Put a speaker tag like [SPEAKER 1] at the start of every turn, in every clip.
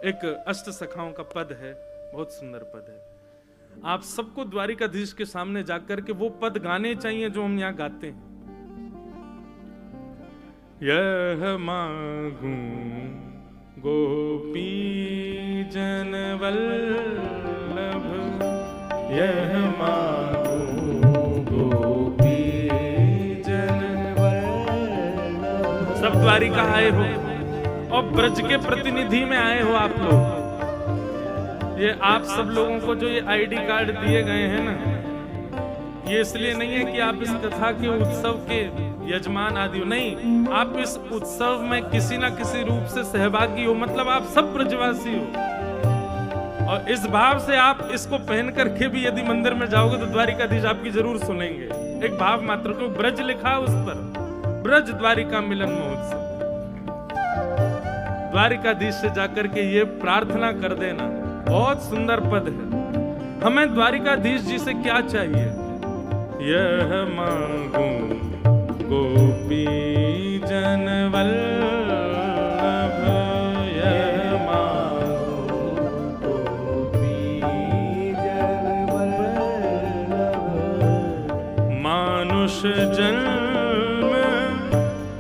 [SPEAKER 1] एक अष्ट सखाओं का पद है, बहुत सुंदर पद है। आप सबको द्वारिकाधीश के सामने जाकर के वो पद गाने चाहिए जो हम यहाँ गाते हैं। यह मांगू गोपी जन वल्लभ, यह मांगू गोपी जन वल्लभ। सब द्वारिका आए हो और ब्रज के प्रतिनिधि में आए हो आप लोग। ये आप सब लोगों को जो ये आईडी कार्ड दिए गए हैं ना, ये इसलिए नहीं है कि आप इस कथा के उत्सव के यजमान आदि हो, नहीं, आप इस उत्सव में किसी ना किसी रूप से सहभागी हो, मतलब आप सब ब्रजवासी हो। और इस भाव से आप इसको पहन करके भी यदि मंदिर में जाओगे तो द्वारिकाधीश आपकी जरूर सुनेंगे। एक भाव मात्र, क्यों ब्रज लिखा उस पर, ब्रज द्वारिका मिलन महोत्सव। द्वारिकाधीश से जाकर के ये प्रार्थना कर देना, बहुत सुंदर पद है। हमें द्वारिकाधीश जी से क्या चाहिए? यह मांगू गोपी जन वल्लभ, यह मांगू गोपी जन वल्लभ। मानुष जन्म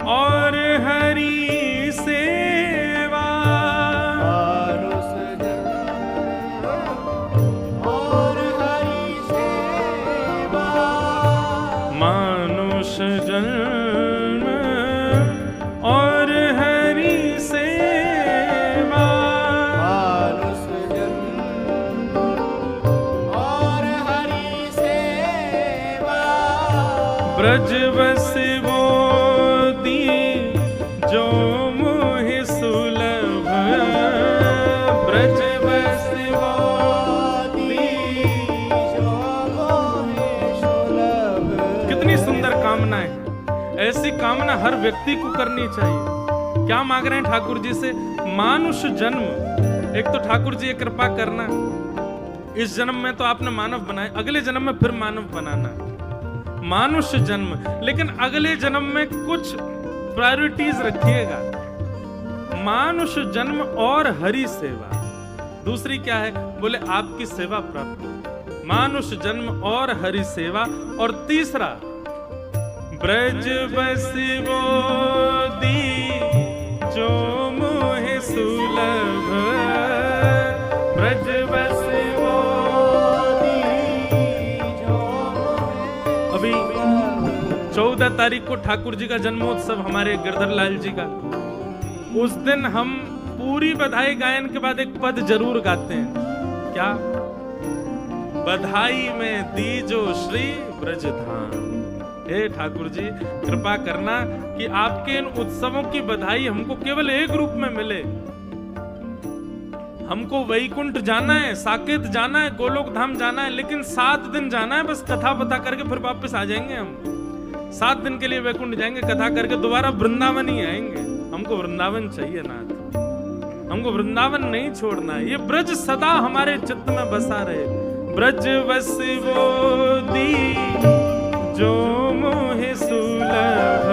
[SPEAKER 1] और हरि जन्म और हरि सेवा,
[SPEAKER 2] मानुष जन्म और हरि सेवा।
[SPEAKER 1] ब्रजवसी मोदी जो मोहि सुलभ, ब्रजवसी मोदी
[SPEAKER 2] जो मोहि सुलभ।
[SPEAKER 1] कितनी सुंदर कामना है। ऐसी कामना हर व्यक्ति को करनी चाहिए। क्या मांग रहे हैं ठाकुर जी से? मानुष जन्म। एक तो ठाकुर जी ये कृपा करना, इस जन्म में तो आपने मानव बनाए, अगले जन्म में फिर मानव बनाना। मानुष जन्म, लेकिन अगले जन्म में कुछ प्रायोरिटीज रखिएगा। मानुष जन्म और हरि सेवा। दूसरी क्या है? बोले आपकी सेवा प्राप्त। मानुष जन्म और हरि सेवा। और तीसरा, ब्रज बसी मोदी जो मोहि सुलभ, ब्रज बसी मोदी जो। अभी 14 तारीख को ठाकुर जी का जन्मोत्सव, हमारे गिरधर लाल जी का। उस दिन हम पूरी बधाई गायन के बाद एक पद जरूर गाते हैं। क्या? बधाई में दीजो श्री ब्रजधाम। हे ठाकुर जी, कृपा करना कि आपके इन उत्सवों की बधाई हमको केवल एक रूप में मिले। हमको वैकुंठ जाना है, साकेत जाना है, गोलोक धाम जाना है, लेकिन 7 दिन जाना है बस, कथा पता करके फिर वापस आ जाएंगे हम। 7 दिन के लिए वैकुंठ जाएंगे, कथा करके दोबारा वृंदावन ही आएंगे। हमको वृंदावन चाहिए नाथ, हमको वृंदावन नहीं छोड़ना है। ये ब्रज सदा हमारे चित्त में बसा रहे। ब्रज वसी मोदी जो मोहि सुलभ,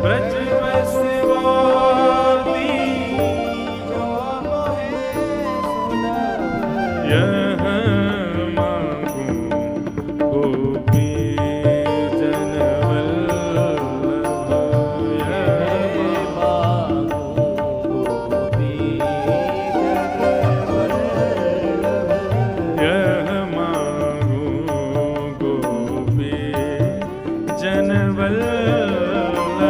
[SPEAKER 1] ब्रज बसी मोदी
[SPEAKER 2] जो मोहि सुलभ।
[SPEAKER 1] यह मांगू गोपी जन वल्लभ,
[SPEAKER 2] यह मांगू गोपी जन वल्लभ।
[SPEAKER 1] यह मांगू गोपी जन वल्लभ।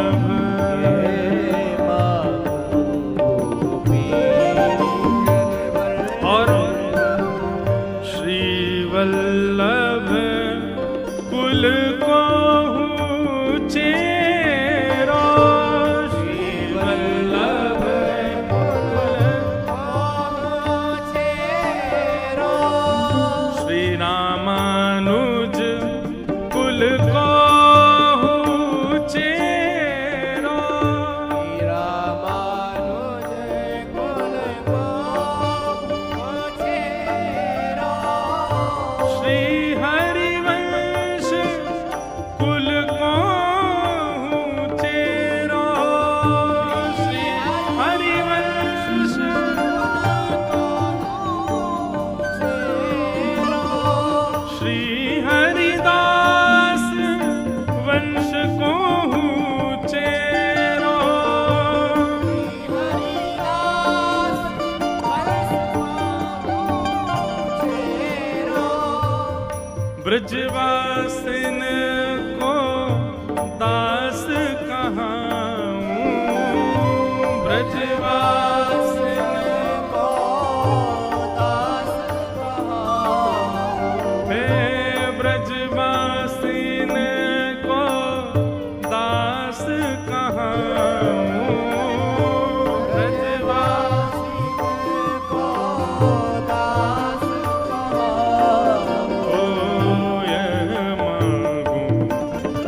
[SPEAKER 1] ब्रजवासिन को दास कहाऊं, ब्रजवासिन
[SPEAKER 2] को दास कहाऊं,
[SPEAKER 1] मैं ब्रजवासिन को दास कहाऊं,
[SPEAKER 2] ब्रजवासिन को दास कहाऊं,
[SPEAKER 1] ओ यह मांगूं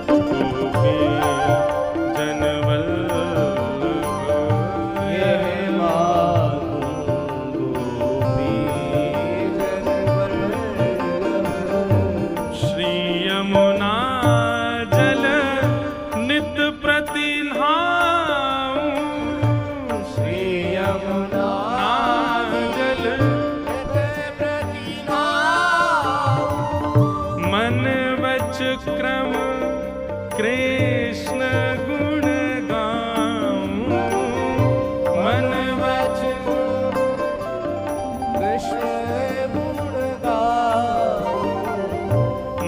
[SPEAKER 1] गोपी जनवल्लभ,
[SPEAKER 2] यह मांगूं गोपी जनवल्लभ।
[SPEAKER 1] श्री यमुना जल नित प्रति नहाऊं,
[SPEAKER 2] श्री यमुना
[SPEAKER 1] जल
[SPEAKER 2] प्रति नहाऊं,
[SPEAKER 1] मन वच क्रम कृष्ण गुण गाऊं, मन वच
[SPEAKER 2] कृष्ण गुण गाऊं,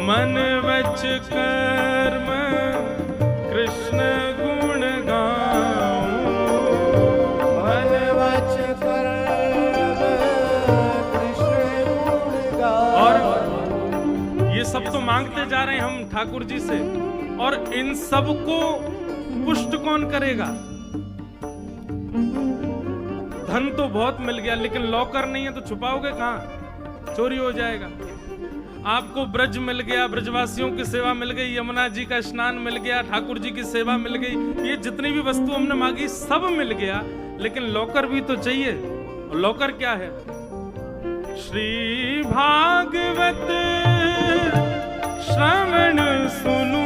[SPEAKER 1] मन वच कर्म कृष्ण गुण गाऊं,
[SPEAKER 2] मन वच कर्म कृष्ण गुण गाऊं।
[SPEAKER 1] और ये सब तो मांगते जा रहे हैं हम ठाकुर जी से, और इन सब को पुष्ट कौन करेगा? धन तो बहुत मिल गया, लेकिन लॉकर नहीं है तो छुपाओगे कहां? चोरी हो जाएगा। आपको ब्रज मिल गया, ब्रजवासियों की सेवा मिल गई, यमुना जी का स्नान मिल गया, ठाकुर जी की सेवा मिल गई, ये जितनी भी वस्तु हमने मांगी सब मिल गया, लेकिन लॉकर भी तो चाहिए। और लॉकर क्या है? श्री भागवत श्रवण सुनु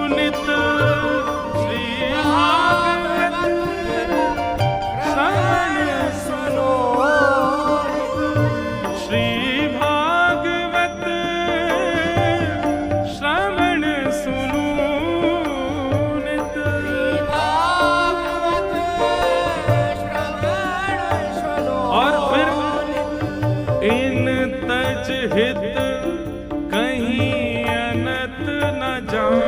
[SPEAKER 1] नित, श्री भागवत श्रवण सुनो, श्री भागवत श्रवण सुनु नित,
[SPEAKER 2] भागवत श्रवण सुनो।
[SPEAKER 1] और फिर इन तज हित कहीं अनत न जाऊं,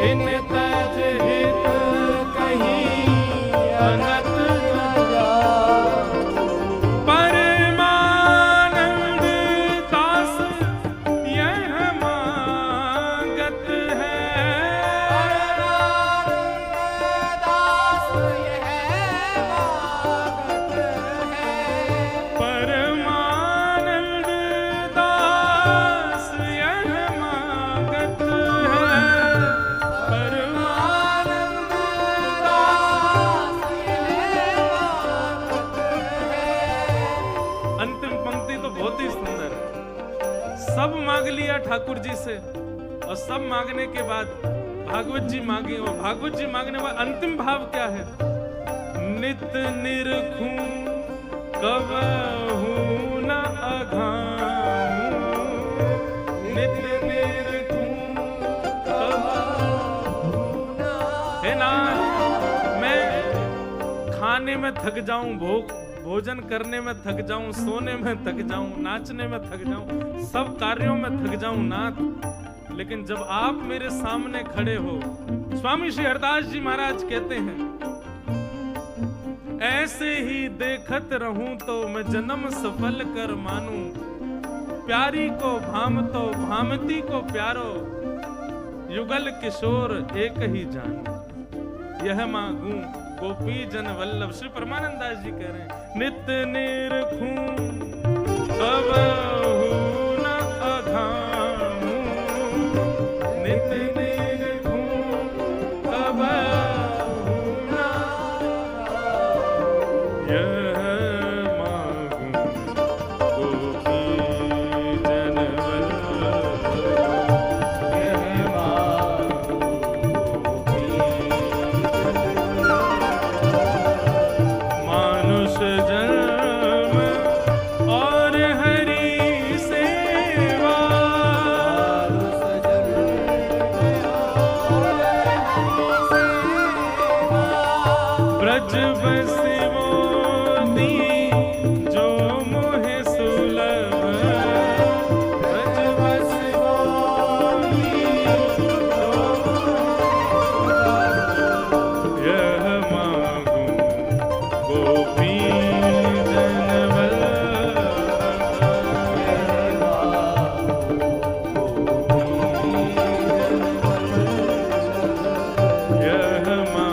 [SPEAKER 1] इन तज हित कहीं अनत न
[SPEAKER 2] जाऊं,
[SPEAKER 1] परमानंद दास यह मांगत है,
[SPEAKER 2] दास यह मांगत है,
[SPEAKER 1] परमानंद दास यह मांगत है,
[SPEAKER 2] आनंद दास यह मांगत है।
[SPEAKER 1] अंतिम पंक्ति तो बहुत ही सुंदर है। सब मांग लिया ठाकुर जी से, और सब मांगने के बाद भागवत जी मांगी, और भागवत जी मांगने के बाद अंतिम भाव क्या है? नित निरखूं कबहू न अघाऊं, नित निरखूं कबहू न। हे नाथ, मैं खाने में थक जाऊं, भोजन करने में थक जाऊं, सोने में थक जाऊं, नाचने में थक जाऊं, सब कार्यों में थक जाऊं नाथ, लेकिन जब आप मेरे सामने खड़े हो, स्वामी श्री हरदास जी महाराज कहते हैं, ऐसे ही देखत रहूं तो मैं जन्म सफल कर मानूं, प्यारी को भामतो भामती को प्यारो, युगल किशोर एक ही जान, यह मांगूं गोपी जन वल्लभ। श्री परमानंद दास जी कह रहे हैं, नित निरखूं कबहू न अघाऊं, नित निरखूं कबहू न अघाऊं, यह मांगूं गोपी जन वल्लभ,
[SPEAKER 2] यह मांगूं गोपी
[SPEAKER 1] मानुष जन्म और हरि सेवा,
[SPEAKER 2] मानुष जन्म और हरि सेवा,
[SPEAKER 1] ब्रज बसिवो दी जो मोहे सुलभ, यह